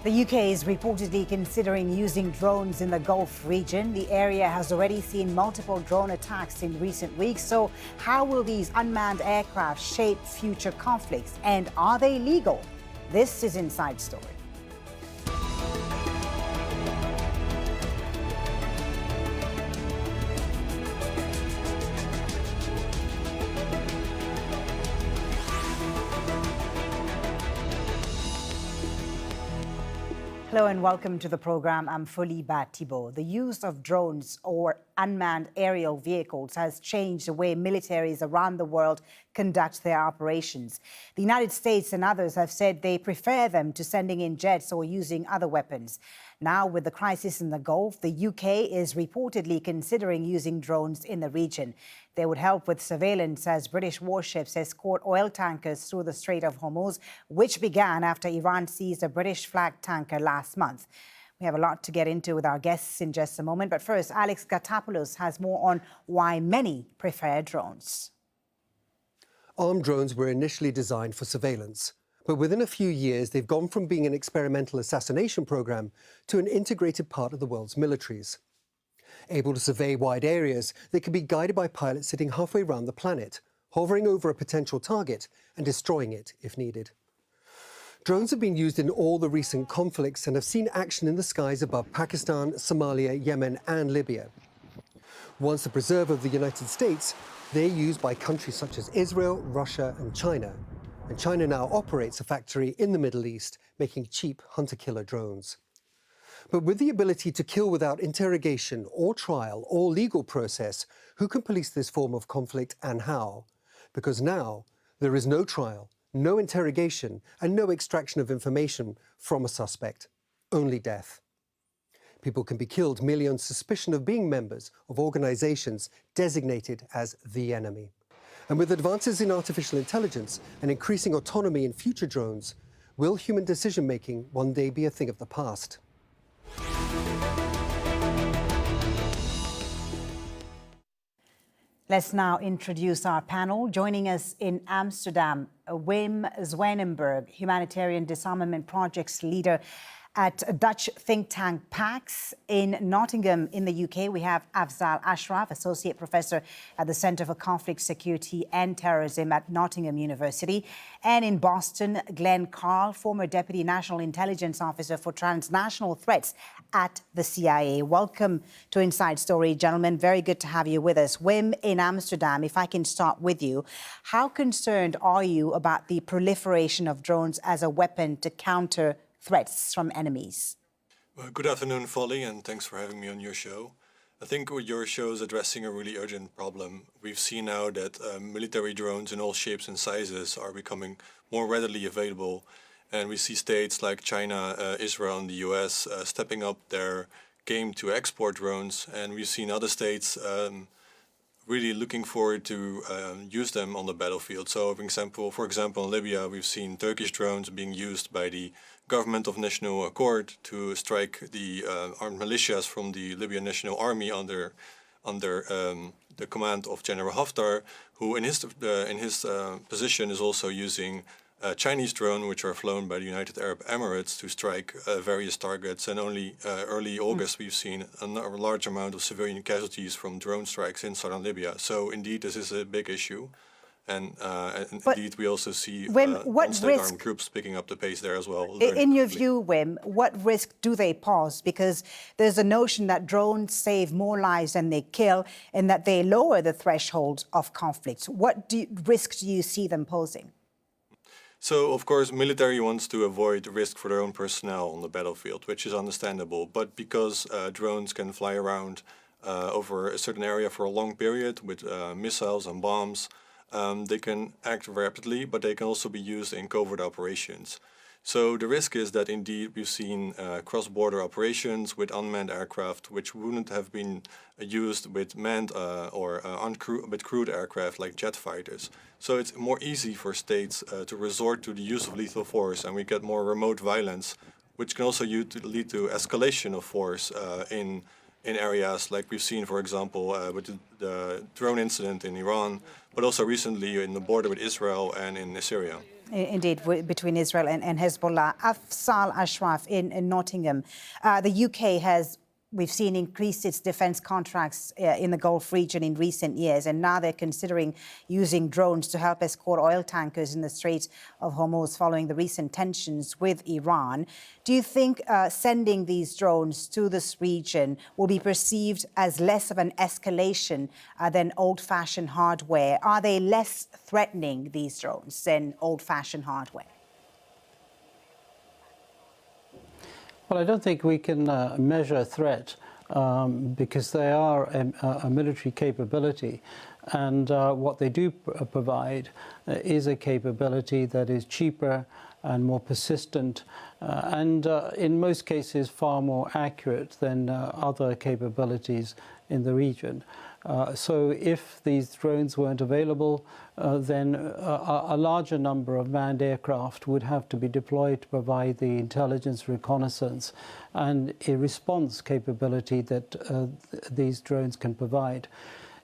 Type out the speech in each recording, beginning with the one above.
The UK is reportedly considering using drones in the Gulf region. The area has already seen multiple drone attacks in recent weeks. So how will these unmanned aircraft shape future conflicts? And are they legal? This is Inside Story. Hello and welcome to the program. I'm Folly Thibault. The use of drones or unmanned aerial vehicles has changed the way militaries around the world conduct their operations. The United States and others have said they prefer them to sending in jets or using other weapons. Now, with the crisis in the Gulf, the UK is reportedly considering using drones in the region. They would help with surveillance as British warships escort oil tankers through the Strait of Hormuz, which began after Iran seized a British-flagged tanker last month. We have a lot to get into with our guests in just a moment. But first, Alex Gatapoulos has more on why many prefer drones. Armed drones were initially designed for surveillance, but within a few years, they've gone from being an experimental assassination program to an integrated part of the world's militaries. Able to survey wide areas, they can be guided by pilots sitting halfway around the planet, hovering over a potential target and destroying it if needed. Drones have been used in all the recent conflicts and have seen action in the skies above Pakistan, Somalia, Yemen and Libya. Once the preserve of the United States, they're used by countries such as Israel, Russia and China. And China now operates a factory in the Middle East, making cheap hunter-killer drones. But with the ability to kill without interrogation or trial or legal process, who can police this form of conflict and how? Because now there is no trial, no interrogation and no extraction of information from a suspect, only death. People can be killed merely on suspicion of being members of organizations designated as the enemy. And with advances in artificial intelligence and increasing autonomy in future drones, will human decision-making one day be a thing of the past? Let's now introduce our panel. Joining us in Amsterdam, Wim Zwijnenburg, humanitarian disarmament projects leader at Dutch think tank PAX. In Nottingham in the UK, we have Afzal Ashraf, Associate Professor at the Centre for Conflict Security and Terrorism at Nottingham University. And in Boston, Carle, former Deputy National Intelligence Officer for Transnational Threats at the CIA. Welcome to Inside Story, gentlemen. Very good to have you with us. Wim, in Amsterdam, if I can start with you, how concerned are you about the proliferation of drones as a weapon to counter threats from enemies? Well, good afternoon, Folly, and thanks for having me on your show. I think your show is addressing a really urgent problem. We've seen now that military drones in all shapes and sizes are becoming more readily available, and we see states like China, Israel and the US stepping up their game to export drones, and we've seen other states really looking forward to use them on the battlefield. So, for example, in Libya, we've seen Turkish drones being used by the government of national accord to strike the armed militias from the Libyan National Army under the command of General Haftar, who in his position is also using Chinese drones, which are flown by the United Arab Emirates to strike various targets. And only early August, we've seen a large amount of civilian casualties from drone strikes in southern Libya. So indeed, this is a big issue. And indeed, we also see constant armed groups picking up the pace there as well. In your view, Wim, what risk do they pose? Because there's a notion that drones save more lives than they kill and that they lower the threshold of conflict. What risk do you see them posing? So, of course, military wants to avoid risk for their own personnel on the battlefield, which is understandable. But because drones can fly around over a certain area for a long period with missiles and bombs, they can act rapidly, but they can also be used in covert operations. So the risk is that indeed we've seen cross-border operations with unmanned aircraft, which wouldn't have been used with manned or with crewed aircraft like jet fighters. So it's more easy for states to resort to the use of lethal force, and we get more remote violence, which can also lead to escalation of force in areas like we've seen, for example, with the drone incident in Iran, but also recently in the border with Israel and in Syria. Indeed, between Israel and Hezbollah. Afzal Ashraf in Nottingham. The UK has, we've seen, increased its defence contracts in the Gulf region in recent years, and now they're considering using drones to help escort oil tankers in the Strait of Hormuz following the recent tensions with Iran. Do you think sending these drones to this region will be perceived as less of an escalation than old-fashioned hardware? Are they less threatening, these drones, than old-fashioned hardware? Well, I don't think we can measure threat because they are a military capability. And what they do provide is a capability that is cheaper and more persistent and in most cases far more accurate than other capabilities in the region. So if these drones weren't available, then a larger number of manned aircraft would have to be deployed to provide the intelligence, reconnaissance, and a response capability that these drones can provide.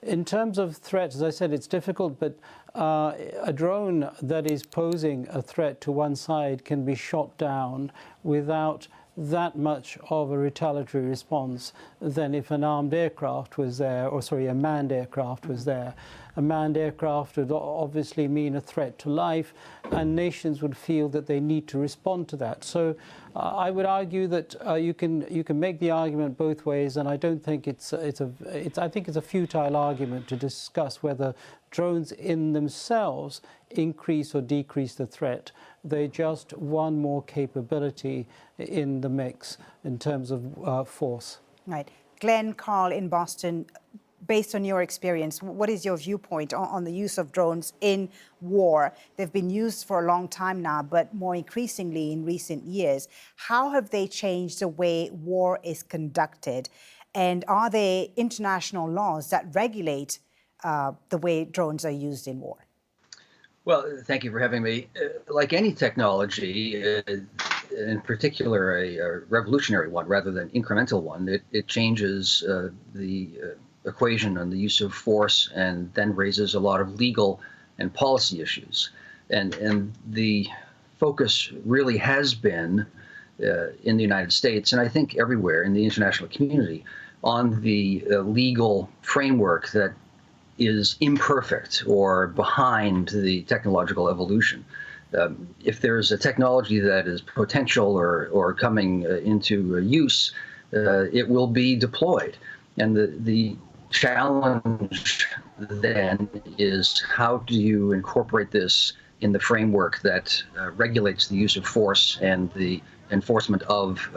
In terms of threats, as I said, it's difficult, but a drone that is posing a threat to one side can be shot down without that much of a retaliatory response than if an armed aircraft was there, or sorry, a manned aircraft was there. A manned aircraft would obviously mean a threat to life, and nations would feel that they need to respond to that. So I would argue that you can make the argument both ways, and I don't think I think it's a futile argument to discuss whether drones in themselves increase or decrease the threat. They're just one more capability in the mix in terms of force. Right. Glenn, Carle in Boston, based on your experience, what is your viewpoint on the use of drones in war? They've been used for a long time now, but more increasingly in recent years. How have they changed the way war is conducted? And are there international laws that regulate the way drones are used in war? Well, thank you for having me. Like any technology, in particular a revolutionary one rather than incremental one, it changes the equation on the use of force and then raises a lot of legal and policy issues. And the focus really has been in the United States, and I think everywhere in the international community, on the legal framework that is imperfect or behind the technological evolution. If there's a technology that is potential or coming into use, it will be deployed. And the challenge then is, how do you incorporate this in the framework that regulates the use of force and the enforcement of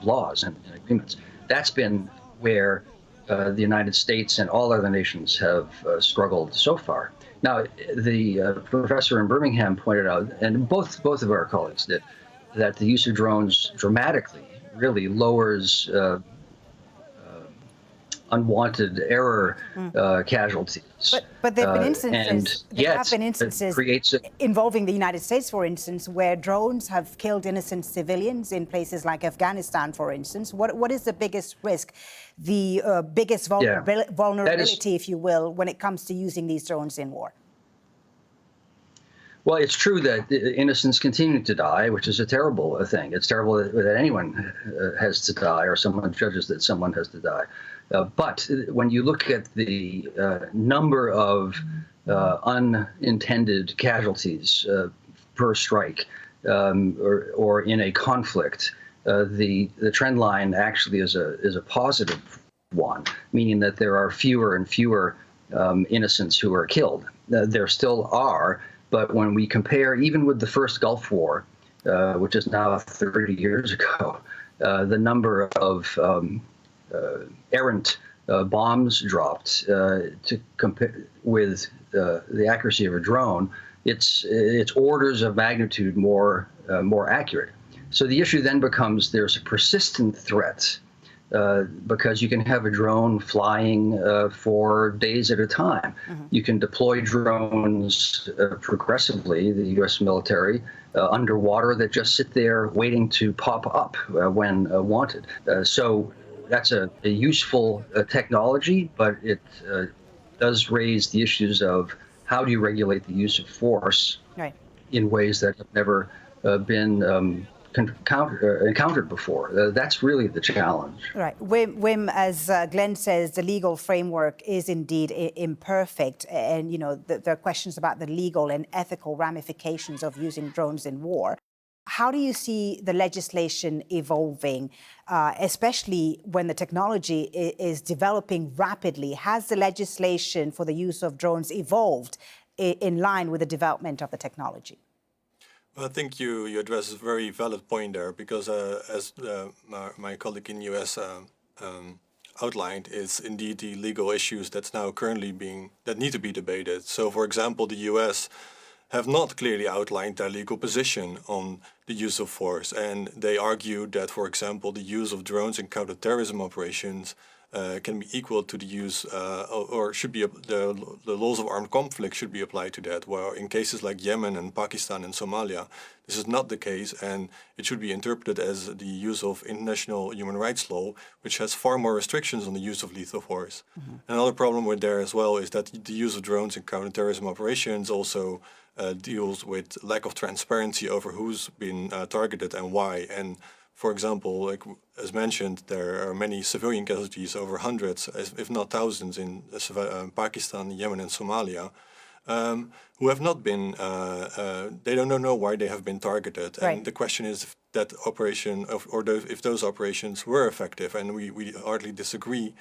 laws and agreements? That's been where the United States and all other nations have struggled so far. Now, the professor in Birmingham pointed out, and both of our colleagues did, that the use of drones dramatically really lowers unwanted error casualties. But there have been instances, creates involving the United States, for instance, where drones have killed innocent civilians in places like Afghanistan, for instance. What is the biggest risk, the biggest vulnerability, if you will, when it comes to using these drones in war? Well, it's true that innocents continue to die, which is a terrible thing. It's terrible that anyone has to die, or someone judges that someone has to die. But when you look at the number of unintended casualties per strike or in a conflict, the trend line actually is a positive one, meaning that there are fewer and fewer innocents who are killed. There still are, but when we compare even with the first Gulf War, which is now 30 years ago, the number of errant bombs dropped to compare with the accuracy of a drone, it's orders of magnitude more accurate. So the issue then becomes, there's a persistent threat because you can have a drone flying for days at a time. Mm-hmm. You can deploy drones progressively, the U.S. military, underwater, that just sit there waiting to pop up when wanted. So that's a useful technology, but it does raise the issues of how do you regulate the use of force. Right. in ways that have never been encountered before. That's really the challenge. Right. Wim, as Glenn says, the legal framework is indeed imperfect. And, there are questions about the legal and ethical ramifications of using drones in war. How do you see the legislation evolving, especially when the technology is developing rapidly? Has the legislation for the use of drones evolved in line with the development of the technology? I think you address a very valid point there, because as my colleague in US outlined, is indeed the legal issues that's now currently that need to be debated. So, for example, the US have not clearly outlined their legal position on the use of force, and they argue that, for example, the use of drones in counterterrorism operations can be equal to the use, or should be the laws of armed conflict should be applied to that. Where in cases like Yemen and Pakistan and Somalia, this is not the case, and it should be interpreted as the use of international human rights law, which has far more restrictions on the use of lethal force. Mm-hmm. Another problem with there as well is that the use of drones in counterterrorism operations also deals with lack of transparency over who's been targeted and why. And for example, like as mentioned, there are many civilian casualties, over hundreds, if not thousands, in Pakistan, Yemen, and Somalia, who have not been. They don't know why they have been targeted, right. And the question is if that operation, if those operations were effective, and we hardly disagree,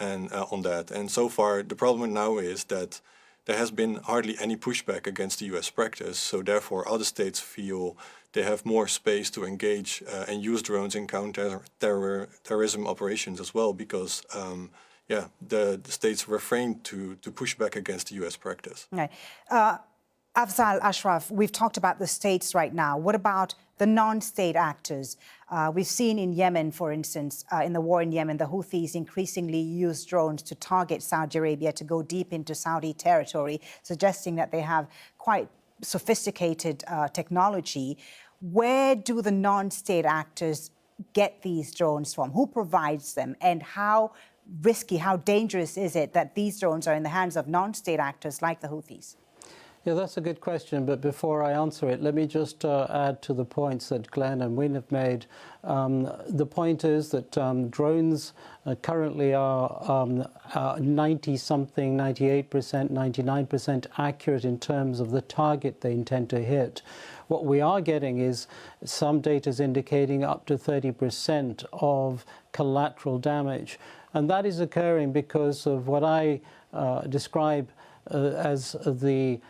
on that. And so far, the problem now is that there has been hardly any pushback against the U.S. practice. So therefore, other states feel they have more space to engage and use drones in counter-terrorism operations as well, because the states refrain to push back against the U.S. practice. Right. Afzal, Ashraf, we've talked about the states right now. What about the non-state actors? We've seen in Yemen, for instance, in the war in Yemen, the Houthis increasingly use drones to target Saudi Arabia, to go deep into Saudi territory, suggesting that they have quite sophisticated technology. Where do the non-state actors get these drones from? Who provides them? And how risky, how dangerous is it that these drones are in the hands of non-state actors like the Houthis? Yeah, that's a good question. But before I answer it, let me just add to the points that Glenn and Win have made. The point is that drones currently are 90-something, 98%, 99% accurate in terms of the target they intend to hit. What we are getting is some data is indicating up to 30% of collateral damage. And that is occurring because of what I describe as the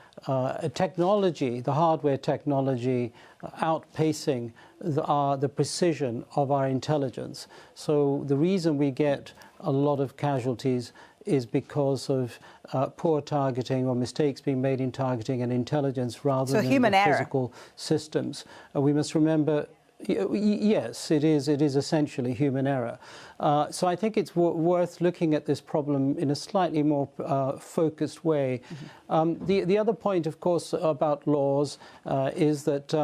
technology, the hardware technology, outpacing the precision of our intelligence. So the reason we get a lot of casualties is because of poor targeting or mistakes being made in targeting and intelligence rather than human error. Physical systems. We must remember, yes, it is essentially human error. So I think it's worth looking at this problem in a slightly more focused way. Mm-hmm. The other point, of course, about laws is that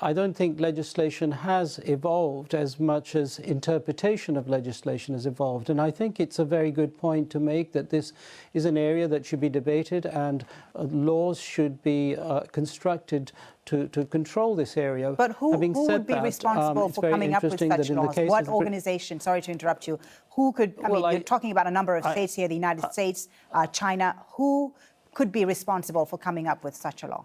I don't think legislation has evolved as much as interpretation of legislation has evolved. And I think it's a very good point to make that this is an area that should be debated, and laws should be constructed to control this area. But who would be responsible for coming up with such laws? What organization? Sorry to interrupt you. Who could, you're talking about a number of states here, the United States, China. Who could be responsible for coming up with such a law?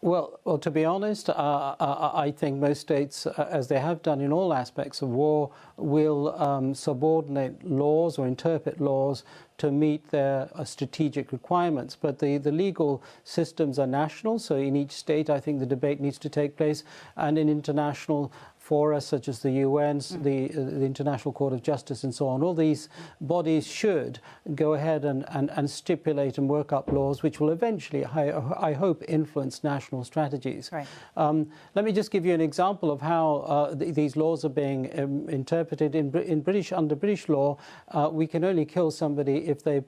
Well, to be honest, I think most states, as they have done in all aspects of war, will subordinate laws or interpret laws to meet their strategic requirements. But the legal systems are national, so in each state I think the debate needs to take place, and in international fora such as the UN's, the International Court of Justice and so on. All these bodies should go ahead and stipulate and work up laws which will eventually, I hope, influence national strategies. Right. Let me just give you an example of how these laws are being interpreted. Under British law, we can only kill somebody if they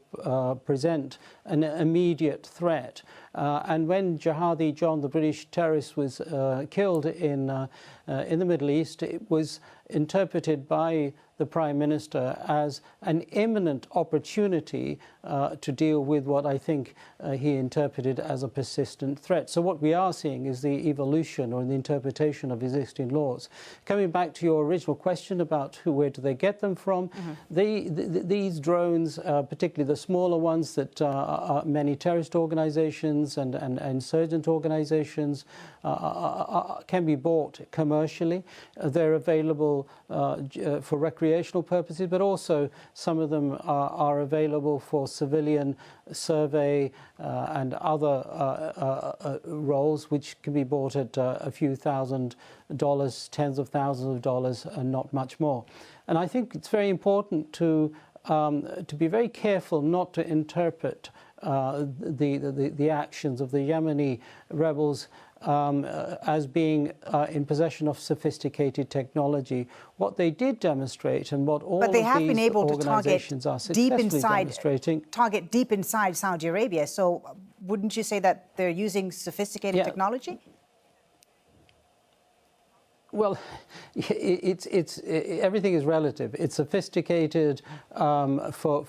present an immediate threat. And when Jihadi John, the British terrorist, was killed in the Middle East, it was interpreted by the Prime Minister as an imminent opportunity to deal with what I think he interpreted as a persistent threat. So what we are seeing is the evolution or the interpretation of existing laws. Coming back to your original question about where do they get them from, these drones, particularly the smaller ones that many terrorist organizations and insurgent organizations can be bought commercially. They're available for recreational purposes, but also some of them are available for civilian survey and other roles, which can be bought at a few $1,000s, tens of thousands of dollars, and not much more. And I think it's very important to be very careful not to interpret the actions of the Yemeni rebels as being in possession of sophisticated technology. What they did demonstrate, and what all but they of have these been able to organizations are successfully demonstrating, target deep inside Saudi Arabia. So wouldn't you say that they're using sophisticated technology? Well, everything is relative. It's sophisticated for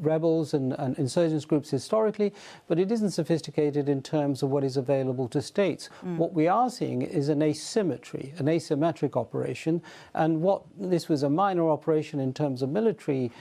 rebels and insurgents groups historically, but it isn't sophisticated in terms of what is available to states. What we are seeing is an asymmetry, an asymmetric operation, and this was a minor operation in terms of military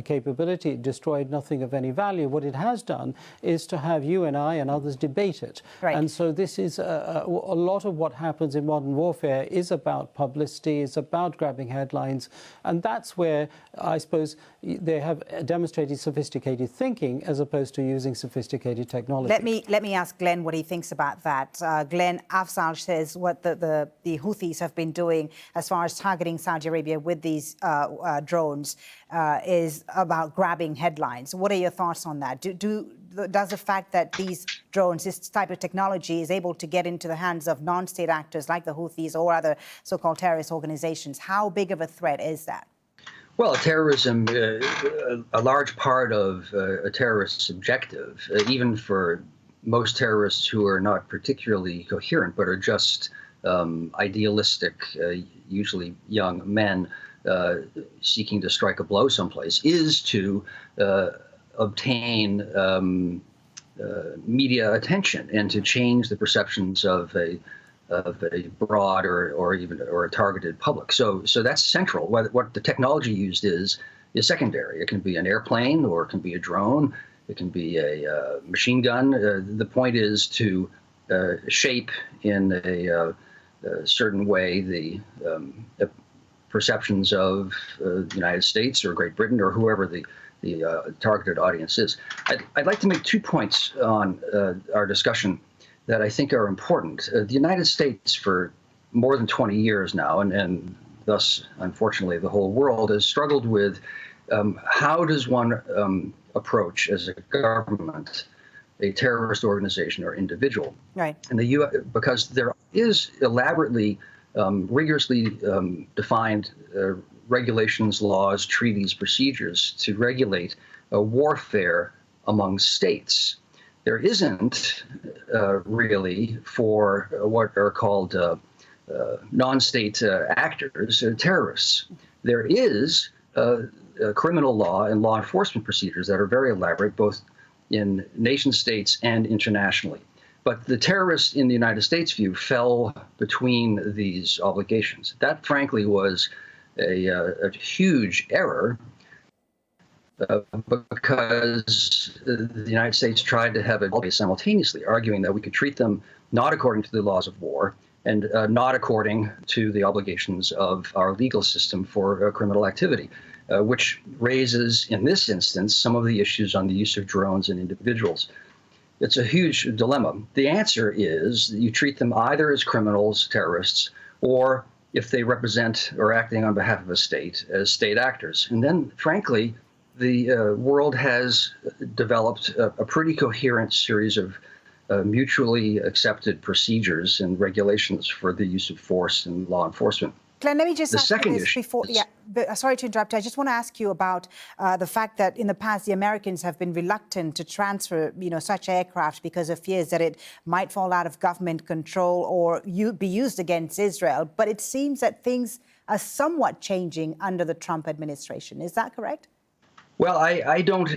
capability. It destroyed nothing of any value. What it has done is to have you and I and others debate it. Right. And so this is a lot of what happens in modern warfare is about publicity, is about grabbing headlines, and that's where I suppose they have demonstrated sophisticated thinking as opposed to using sophisticated technology. Let me ask Glenn what he thinks about that. Glenn, Afzal says what the Houthis have been doing as far as targeting Saudi Arabia with these drones is about grabbing headlines. What are your thoughts on that? Does the fact that these drones, this type of technology, is able to get into the hands of non-state actors like the Houthis or other so-called terrorist organizations, how big of a threat is that? Well, terrorism, a large part of a terrorist's objective, even for most terrorists who are not particularly coherent, but are just idealistic, usually young men seeking to strike a blow someplace, is to obtain media attention and to change the perceptions of a broad or a targeted public. So that's central. What the technology used is secondary. It can be an airplane, or it can be a drone. It can be a machine gun. The point is to shape in a certain way the perceptions of the United States or Great Britain or whoever the targeted audience is. I'd like to make 2 points on our discussion that I think are important. The United States, for more than 20 years now, and thus, unfortunately, the whole world, has struggled with how does one approach, as a government, a terrorist organization or individual. Right. And the U.S., because there is elaborately, rigorously defined regulations, laws, treaties, procedures to regulate warfare among states. There isn't really for what are called non-state actors, terrorists. There is criminal law and law enforcement procedures that are very elaborate, both in nation states and internationally. But the terrorists in the United States view fell between these obligations. That, frankly, was a huge error because the United States tried to have it simultaneously, arguing that we could treat them not according to the laws of war and not according to the obligations of our legal system for criminal activity, which raises, in this instance, some of the issues on the use of drones and individuals. It's a huge dilemma. The answer is that you treat them either as criminals, terrorists, or if they represent or acting on behalf of a state, as state actors. And then, frankly, the world has developed a pretty coherent series of mutually accepted procedures and regulations for the use of force in law enforcement. Glenn, let me just The ask you second this issue before. is- Yeah, but, sorry to interrupt. I just want to ask you about the fact that in the past the Americans have been reluctant to transfer, such aircraft because of fears that it might fall out of government control or be used against Israel. But it seems that things are somewhat changing under the Trump administration. Is that correct? Well, I don't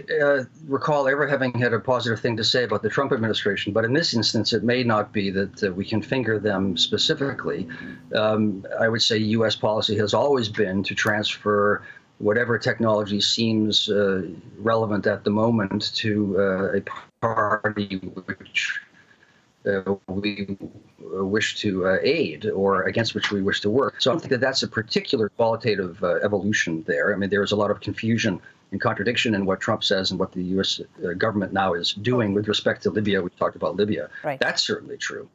recall ever having had a positive thing to say about the Trump administration, but in this instance, it may not be that we can finger them specifically. I would say U.S. policy has always been to transfer whatever technology seems relevant at the moment to a party which we wish to aid or against which we wish to work. So I don't think that that's a particular qualitative evolution there. I mean, there's a lot of confusion and contradiction in what Trump says and what the U.S. government now is doing with respect to Libya. We talked about Libya. Right. That's certainly true.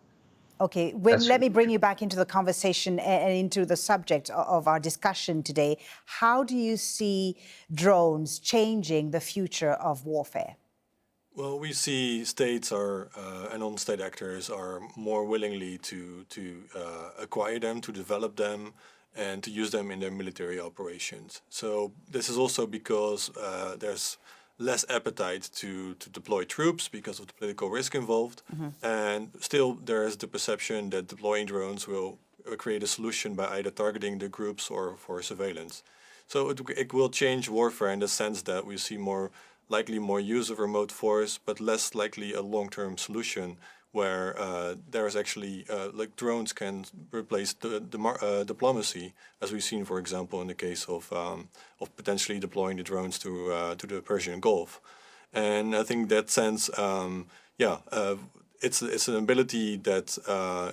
Okay, Wim, let me bring you back into the conversation and into the subject of our discussion today. How do you see drones changing the future of warfare? Well, we see states and non-state actors are more willingly to acquire them, to develop them, and to use them in their military operations. So this is also because there's less appetite to deploy troops because of the political risk involved. And still there is the perception that deploying drones will create a solution by either targeting the groups or for surveillance. So it will change warfare in the sense that we see likely more use of remote force, but less likely a long-term solution where there is actually like drones can replace the diplomacy, as we've seen, for example, in the case of potentially deploying the drones to the Persian Gulf. And I think that sense, it's an ability that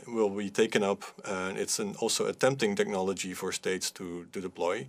will be taken up, and it's also a tempting technology for states to deploy.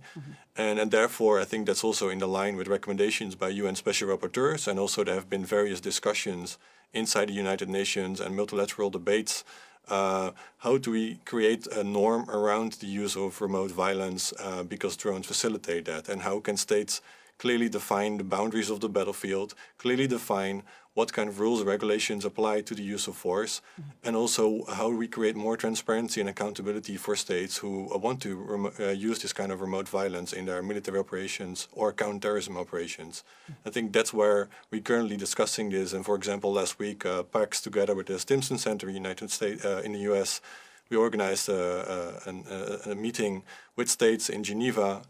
And therefore, I think that's also in the line with recommendations by UN Special Rapporteurs, and also there have been various discussions inside the United Nations and multilateral debates. How do we create a norm around the use of remote violence because drones facilitate that? And how can states clearly define the boundaries of the battlefield, clearly define what kind of rules and regulations apply to the use of force, and also how we create more transparency and accountability for states who want to use this kind of remote violence in their military operations or counterterrorism operations. I think that's where we're currently discussing this. And for example, last week, PAX, together with the Stimson Center in the United States, in the US, we organized a meeting with states in Geneva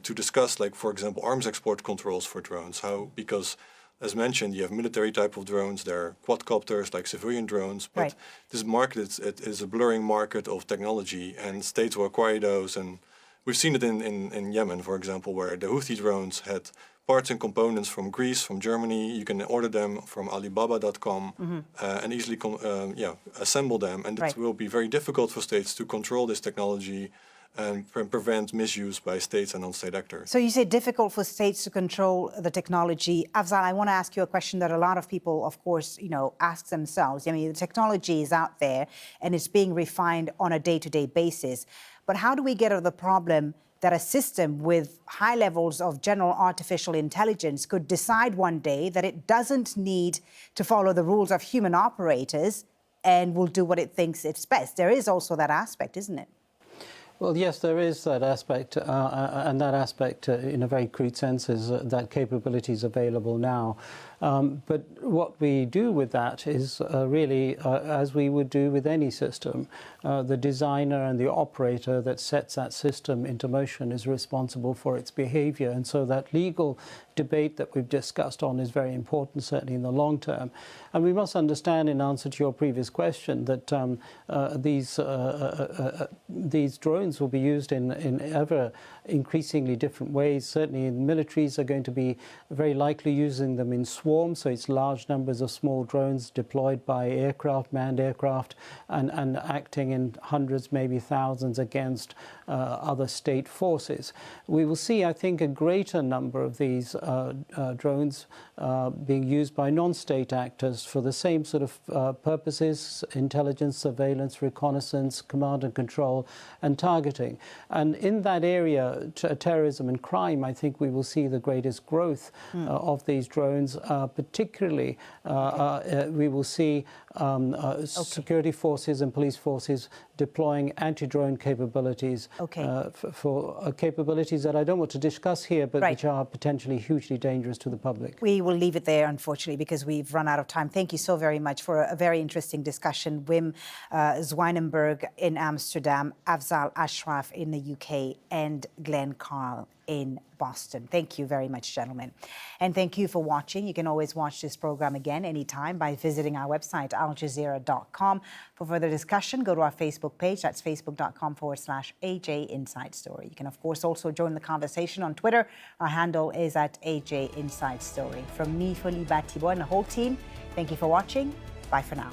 to discuss, like, for example, arms export controls for drones. Because, as mentioned, you have military type of drones. There are quadcopters, like civilian drones. But Right. this market is a blurring market of technology, and states will acquire those. And we've seen it in Yemen, for example, where the Houthi drones had parts and components from Greece, from Germany. You can order them from Alibaba.com and easily assemble them. And Right. it will be very difficult for states to control this technology and prevent misuse by states and non-state actors. So you say difficult for states to control the technology. Afzal, I want to ask you a question that a lot of people, of course, ask themselves. I mean, the technology is out there and it's being refined on a day-to-day basis. But how do we get at the problem that a system with high levels of general artificial intelligence could decide one day that it doesn't need to follow the rules of human operators and will do what it thinks it's best? There is also that aspect, isn't it? Well, yes, there is that aspect, and that aspect, in a very crude sense, is that capability is available now. But what we do with that is really, as we would do with any system, the designer and the operator that sets that system into motion is responsible for its behavior. And so that legal debate that we've discussed on is very important, certainly in the long term. And we must understand, in answer to your previous question, that these drones will be used in ever increasingly different ways. Certainly, militaries are going to be very likely using them in swarms, so it's large numbers of small drones deployed by aircraft, manned aircraft, and acting in hundreds, maybe thousands against other state forces. We will see, I think, a greater number of these drones being used by non-state actors for the same sort of purposes: intelligence, surveillance, reconnaissance, command and control, and targeting. And in that area, terrorism and crime, I think we will see the greatest growth of these drones. Particularly, we will see security forces and police forces deploying anti-drone capabilities for capabilities that I don't want to discuss here, but which are potentially hugely dangerous to the public. We will leave it there, unfortunately, because we've run out of time. Thank you so very much for a very interesting discussion. Wim Zwijnenburg in Amsterdam, Afzal Ashraf in the UK, and Carle in Boston. Thank you very much, gentlemen. And thank you for watching. You can always watch this program again anytime by visiting our website, aljazeera.com. For further discussion, go to our Facebook page. That's facebook.com/AJ Inside Story. You can, of course, also join the conversation on Twitter. Our handle is @AJ Inside Story. From me, Folly, Thibault, and the whole team, thank you for watching. Bye for now.